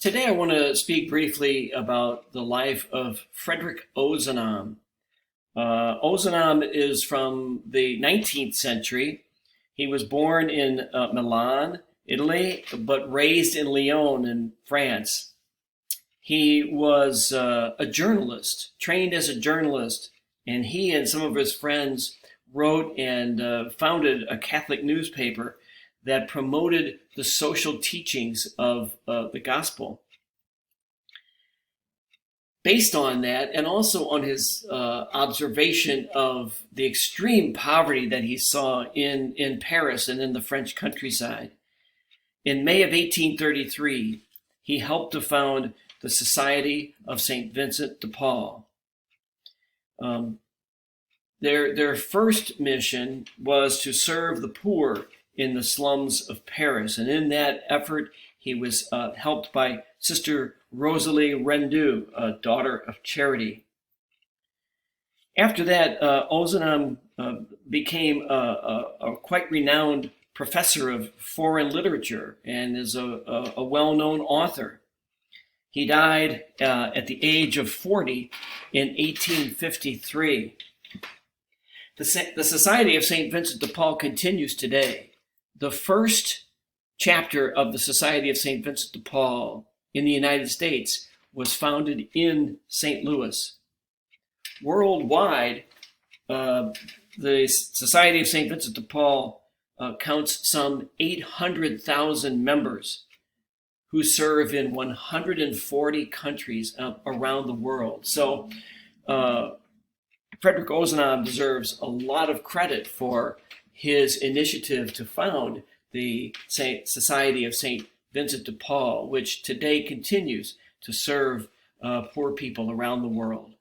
Today I want to speak briefly about the life of Frederick Ozanam. Ozanam is from the 19th century. He was born in Milan, Italy, but raised in Lyon in France. He was a journalist, trained as a journalist, and he and some of his friends wrote and founded a Catholic newspaper that promoted the social teachings of the gospel. Based on that, and also on his observation of the extreme poverty that he saw in Paris and in the French countryside, in May of 1833, he helped to found the Society of St. Vincent de Paul. Their first mission was to serve the poor in the slums of Paris, and in that effort, he was helped by Sister Rosalie Rendu, a daughter of charity. After that, Ozanam became a quite renowned professor of foreign literature and is a well-known author. He died at the age of 40 in 1853. The Society of St. Vincent de Paul continues today. The first chapter of the Society of St. Vincent de Paul in the United States was founded in St. Louis. Worldwide, the Society of St. Vincent de Paul counts some 800,000 members who serve in 140 countries around the world. So Frederick Ozanam deserves a lot of credit for his initiative to found the Society of St. Vincent de Paul, which today continues to serve poor people around the world.